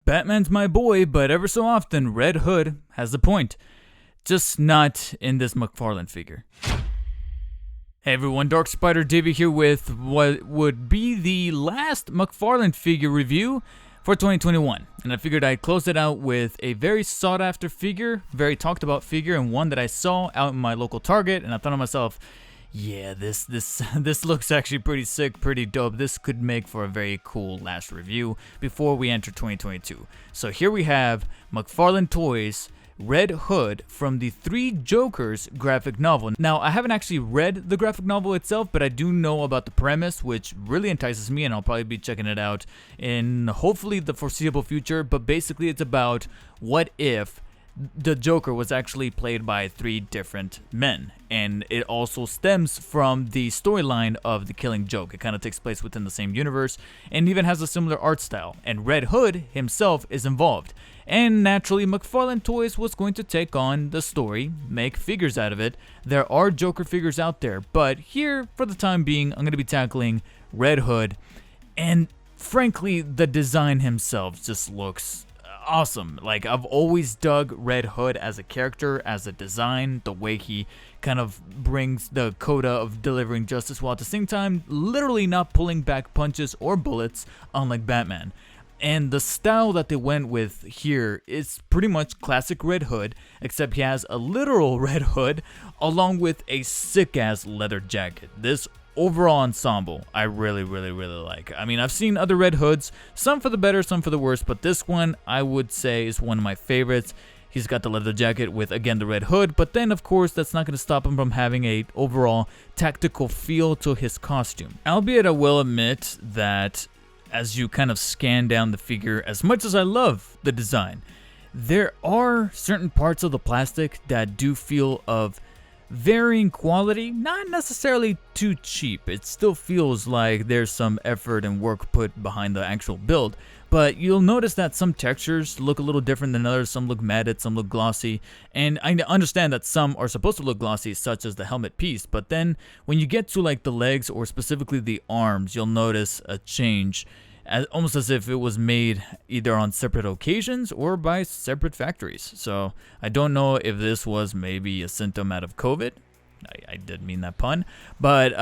Batman's my boy, but ever so often Red Hood has a point. Just not in this McFarlane figure. Hey everyone, Dark Spider Davey here with what would be the last McFarlane figure review for 2021. And I figured I'd close it out with a very sought after figure, very talked about figure, and one that I saw out in my local Target, and I thought to myself, yeah, this looks actually pretty sick, pretty dope. This could make for a very cool last review before we enter 2022. So here we have McFarlane Toys Red Hood from the Three Jokers graphic novel. Now, I haven't actually read the graphic novel itself, but I do know about the premise, which really entices me, and I'll probably be checking it out in hopefully the foreseeable future. But basically, it's about what if the Joker was actually played by three different men, and it also stems from the storyline of The Killing Joke. It kind of takes place within the same universe and even has a similar art style, and Red Hood himself is involved. And naturally, McFarlane Toys was going to take on the story, make figures out of it. There are Joker figures out there, but here, for the time being, I'm going to be tackling Red Hood, and frankly, the design himself just looks awesome. Like, I've always dug Red Hood as a character, as a design, the way he kind of brings the coda of delivering justice while at the same time literally not pulling back punches or bullets, unlike Batman. And the style that they went with here is pretty much classic Red Hood, except he has a literal Red Hood along with a sick-ass leather jacket. This overall ensemble I really like. I mean, I've seen other Red Hoods, some for the better, some for the worse, but this one I would say is one of my favorites. He's got the leather jacket with, again, the Red Hood, but then of course that's not going to stop him from having a overall tactical feel to his costume. Albeit I will admit that as you kind of scan down the figure, as much as I love the design, there are certain parts of the plastic that do feel of varying quality, not necessarily too cheap. It still feels like there's some effort and work put behind the actual build, but you'll notice that some textures look a little different than others. Some look matted, some look glossy, and I understand that some are supposed to look glossy, such as the helmet piece, but then when you get to like the legs or specifically the arms, you'll notice a change, almost as if it was made either on separate occasions or by separate factories. So I don't know if this was maybe a symptom out of COVID. I did mean that pun, but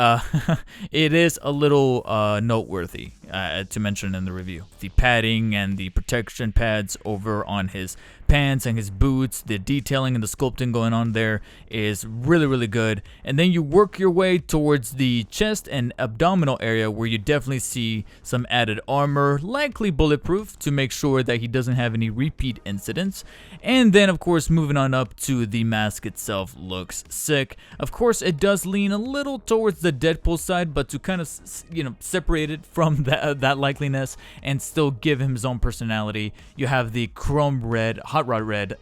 it is a little noteworthy to mention in the review. The padding and the protection pads over on his pants and his boots, the detailing and the sculpting going on there is really good. And then you work your way towards the chest and abdominal area where you definitely see some added armor, likely bulletproof, to make sure that he doesn't have any repeat incidents. And then of course moving on up to the mask itself looks sick. Of course it does lean a little towards the Deadpool side, but to kind of, you know, separate it from that likeliness and still give him his own personality, you have the chrome red, hot rod red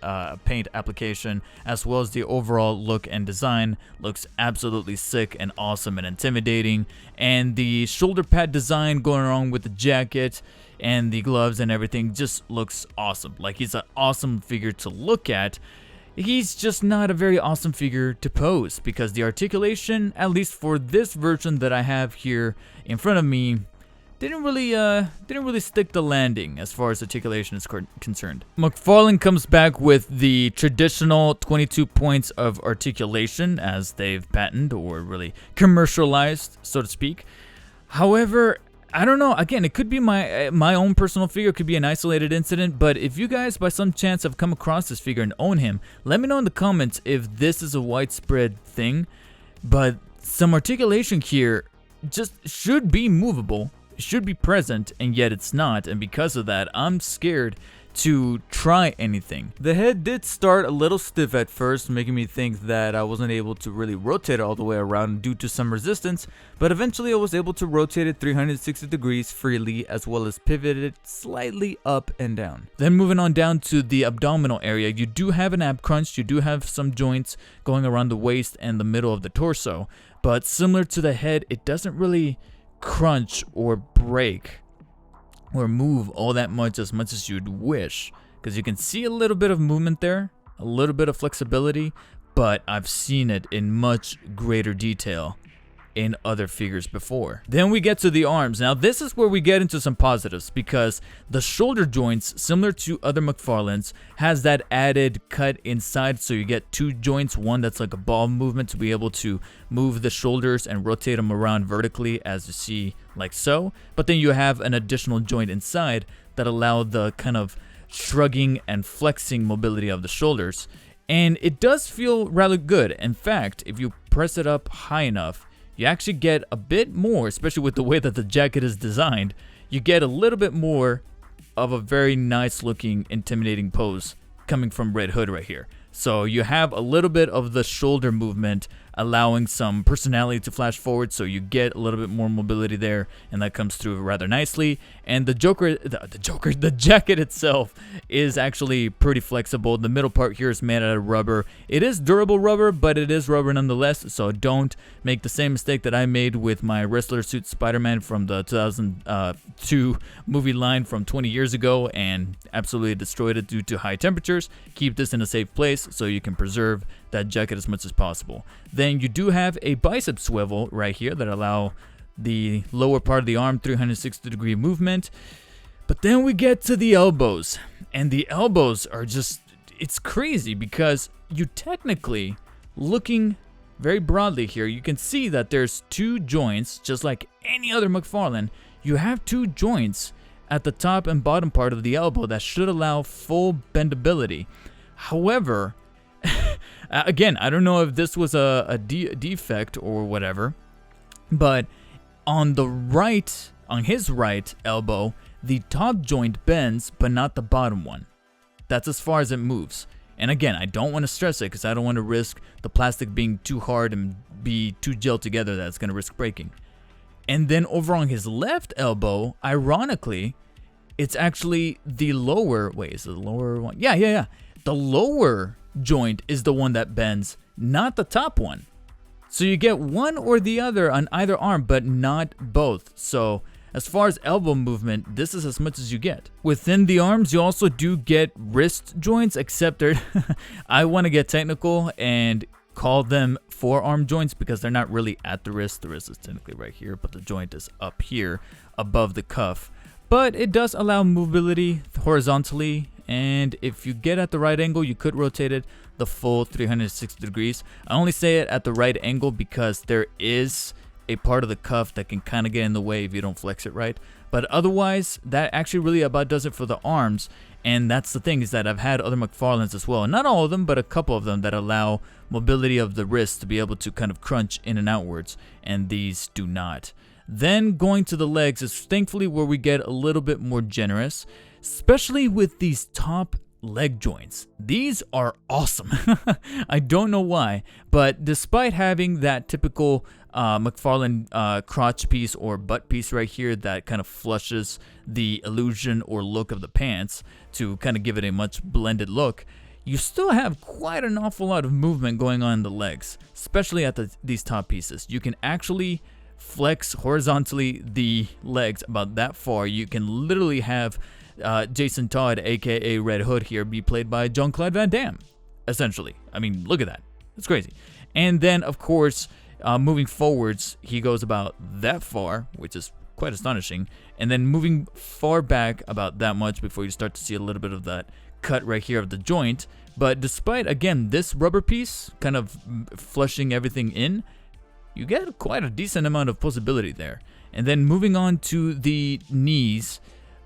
paint application, as well as the overall look and design looks absolutely sick and awesome and intimidating. And the shoulder pad design going along with the jacket and the gloves and everything just looks awesome. Like, he's an awesome figure to look at. He's just not a very awesome figure to pose, because the articulation, at least for this version that I have here in front of me, didn't really stick the landing as far as articulation is concerned. McFarlane comes back with the traditional 22 points of articulation, as they've patented or really commercialized, so to speak. However, I don't know, again, it could be my own personal figure, it could be an isolated incident, but if you guys by some chance have come across this figure and own him, let me know in the comments if this is a widespread thing. But some articulation here just should be movable, should be present, and yet it's not, and because of that, I'm scared to try anything. The head did start a little stiff at first, making me think that I wasn't able to really rotate it all the way around due to some resistance, but eventually I was able to rotate it 360 degrees freely, as well as pivot it slightly up and down. Then moving on down to the abdominal area, you do have an ab crunch, you do have some joints going around the waist and the middle of the torso, but similar to the head, it doesn't really crunch or break or move all that much as you'd wish, because you can see a little bit of movement there, a little bit of flexibility, but I've seen it in much greater detail in other figures before. Then we get to the arms. Now this is where we get into some positives, because the shoulder joints, similar to other McFarlanes, has that added cut inside, so you get two joints, one that's like a ball movement to be able to move the shoulders and rotate them around vertically, as you see like so, but then you have an additional joint inside that allow the kind of shrugging and flexing mobility of the shoulders, and it does feel rather good. In fact, if you press it up high enough, you actually get a bit more, especially with the way that the jacket is designed, you get a little bit more of a very nice looking, intimidating pose coming from Red Hood right here. So you have a little bit of the shoulder movement allowing some personality to flash forward, so you get a little bit more mobility there, and that comes through rather nicely. And the jacket itself is actually pretty flexible. The middle part here is made out of rubber. It is durable rubber, but it is rubber nonetheless, so don't make the same mistake that I made with my wrestler suit Spider-Man from the 2002 movie line from 20 years ago and absolutely destroyed it due to high temperatures. Keep this in a safe place so you can preserve that jacket as much as possible. Then you do have a bicep swivel right here that allow the lower part of the arm 360-degree movement. But then we get to the elbows, and the elbows are just, it's crazy, because you technically, looking very broadly here, you can see that there's two joints, just like any other McFarlane. You have two joints at the top and bottom part of the elbow that should allow full bendability. However, again, I don't know if this was a defect or whatever, but on his right elbow, the top joint bends, but not the bottom one. That's as far as it moves. And again, I don't want to stress it because I don't want to risk the plastic being too hard and be too gelled together that's going to risk breaking. And then over on his left elbow, ironically, it's actually the lower, wait, is it the lower one? Yeah. The lower joint is the one that bends, not the top one. So you get one or the other on either arm, but not both. So as far as elbow movement, this is as much as you get. Within the arms, you also do get wrist joints, except they're I want to get technical and call them forearm joints because they're not really at the wrist. The wrist is technically right here, but the joint is up here above the cuff. But it does allow mobility horizontally, and if you get at the right angle, you could rotate it the full 360 degrees. I only say it at the right angle because there is a part of the cuff that can kind of get in the way if you don't flex it right. But otherwise, that actually really about does it for the arms. And that's the thing, is that I've had other McFarlanes as well. Not all of them, but a couple of them that allow mobility of the wrist to be able to kind of crunch in and outwards, and these do not. Then going to the legs is thankfully where we get a little bit more generous, especially with these top leg joints. These are awesome. I don't know why, but despite having that typical McFarlane crotch piece or butt piece right here that kind of flushes the illusion or look of the pants to kind of give it a much blended look, you still have quite an awful lot of movement going on in the legs, especially at these top pieces. You can actually flex horizontally the legs about that far. You can literally have Jason Todd, aka Red Hood here, be played by Jean-Claude Van Damme, essentially. I mean, look at that. It's crazy. And then, of course, moving forwards, he goes about that far, which is quite astonishing. And then moving far back about that much before you start to see a little bit of that cut right here of the joint. But despite, again, this rubber piece kind of flushing everything in, you get quite a decent amount of possibility there. And then moving on to the knees,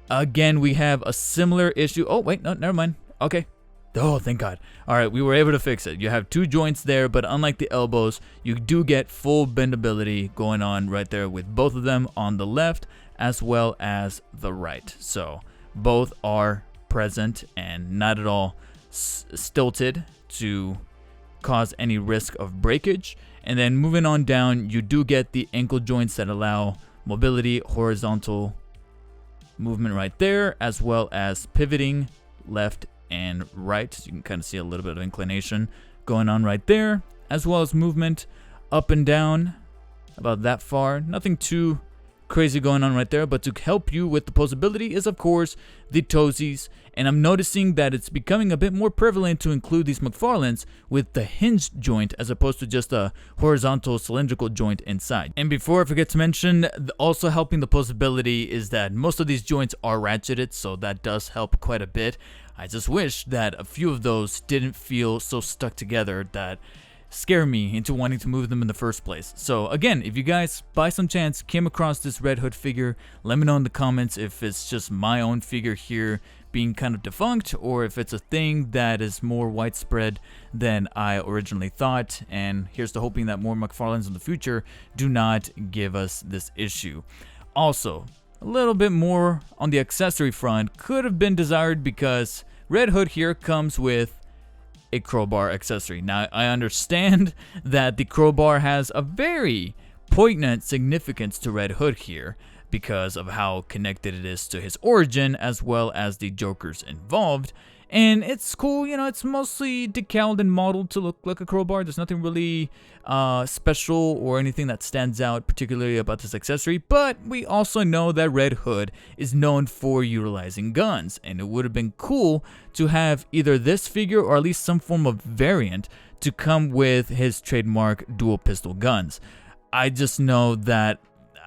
again, we have a similar issue. Oh, wait, no, never mind. Okay. Oh, thank God. All right, we were able to fix it. You have two joints there, but unlike the elbows, you do get full bendability going on right there with both of them on the left as well as the right. So both are present and not at all stilted to cause any risk of breakage. And then moving on down, you do get the ankle joints that allow mobility, horizontal movement right there, as well as pivoting left and right. So you can kind of see a little bit of inclination going on right there, as well as movement up and down about that far. Nothing too crazy going on right there. But to help you with the posability is, of course, the toesies. And I'm noticing that it's becoming a bit more prevalent to include these McFarlanes with the hinged joint as opposed to just a horizontal cylindrical joint inside. And before I forget to mention, also helping the posability is that most of these joints are ratcheted, so that does help quite a bit. I just wish that a few of those didn't feel so stuck together that scare me into wanting to move them in the first place. So again, if you guys by some chance came across this Red Hood figure, let me know in the comments if it's just my own figure here being kind of defunct, or if it's a thing that is more widespread than I originally thought. And here's to hoping that more McFarlanes in the future do not give us this issue. Also, a little bit more on the accessory front could have been desired, because Red Hood here comes with a crowbar accessory. Now, I understand that the crowbar has a very poignant significance to Red Hood here because of how connected it is to his origin as well as the Jokers involved. And it's cool, you know, it's mostly decaled and modeled to look like a crowbar. There's nothing really special or anything that stands out particularly about this accessory. But we also know that Red Hood is known for utilizing guns, and it would have been cool to have either this figure or at least some form of variant to come with his trademark dual pistol guns. I just know that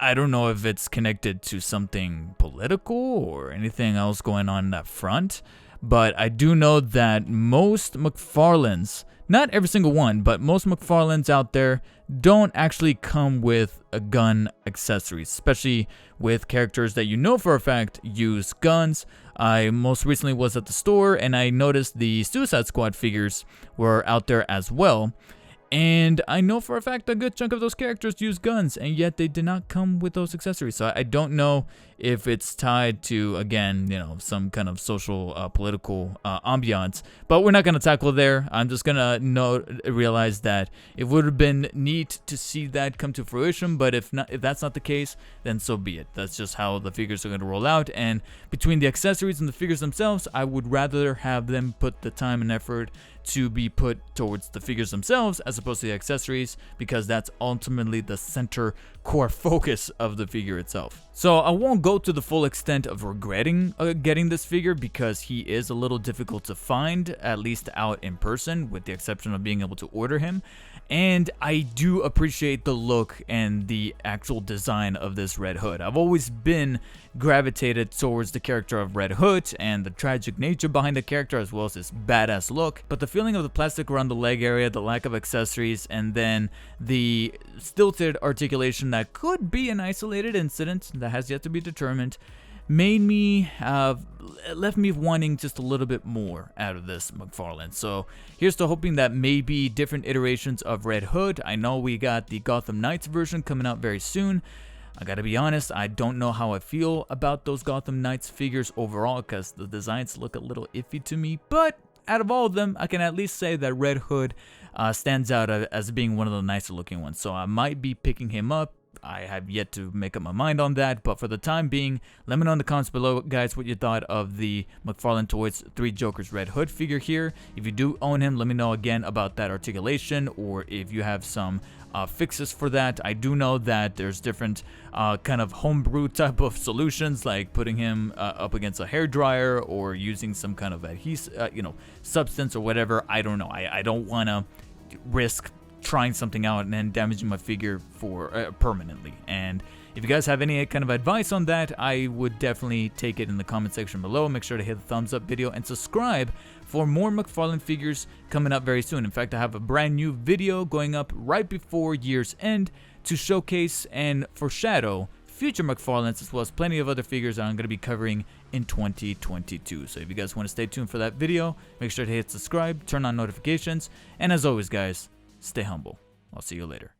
I don't know if it's connected to something political or anything else going on in that front. But I do know that most McFarlanes, not every single one, but most McFarlanes out there don't actually come with a gun accessory, especially with characters that you know for a fact use guns. I most recently was at the store and I noticed the Suicide Squad figures were out there as well. And I know for a fact a good chunk of those characters use guns, and yet they did not come with those accessories. So I don't know if it's tied to, again, you know, some kind of social, political ambiance. But we're not going to tackle there. I'm just going to realize that it would have been neat to see that come to fruition. But if that's not the case, then so be it. That's just how the figures are going to roll out. And between the accessories and the figures themselves, I would rather have them put the time and effort to be put towards the figures themselves as opposed to the accessories, because that's ultimately the center core focus of the figure itself. So I won't go to the full extent of regretting getting this figure, because he is a little difficult to find, at least out in person, with the exception of being able to order him. And I do appreciate the look and the actual design of this Red Hood. I've always been gravitated towards the character of Red Hood and the tragic nature behind the character, as well as his badass look. But the feeling of the plastic around the leg area, the lack of accessories, and then the stilted articulation that could be an isolated incident that has yet to be determined, made me left me wanting just a little bit more out of this McFarlane. So here's to hoping that maybe different iterations of Red Hood. I know we got the Gotham Knights version coming out very soon. I gotta be honest, I don't know how I feel about those Gotham Knights figures overall, because the designs look a little iffy to me. But out of all of them, I can at least say that Red Hood stands out as being one of the nicer looking ones. So I might be picking him up. I have yet to make up my mind on that, but for the time being, let me know in the comments below, guys, what you thought of the McFarlane Toys 3 Jokers Red Hood figure here. If you do own him, let me know again about that articulation, or if you have some fixes for that. I do know that there's different kind of homebrew type of solutions, like putting him up against a hairdryer or using some kind of adhesive, substance or whatever. I don't know. I don't want to risk trying something out and then damaging my figure for permanently. And if you guys have any kind of advice on that, I would definitely take it in the comment section below. Make sure to hit the thumbs up video and subscribe for more McFarlane figures coming up very soon. In fact, I have a brand new video going up right before year's end to showcase and foreshadow future McFarlanes, as well as plenty of other figures that I'm going to be covering in 2022. So if you guys want to stay tuned for that video, make sure to hit subscribe, turn on notifications, and as always, guys, stay humble. I'll see you later.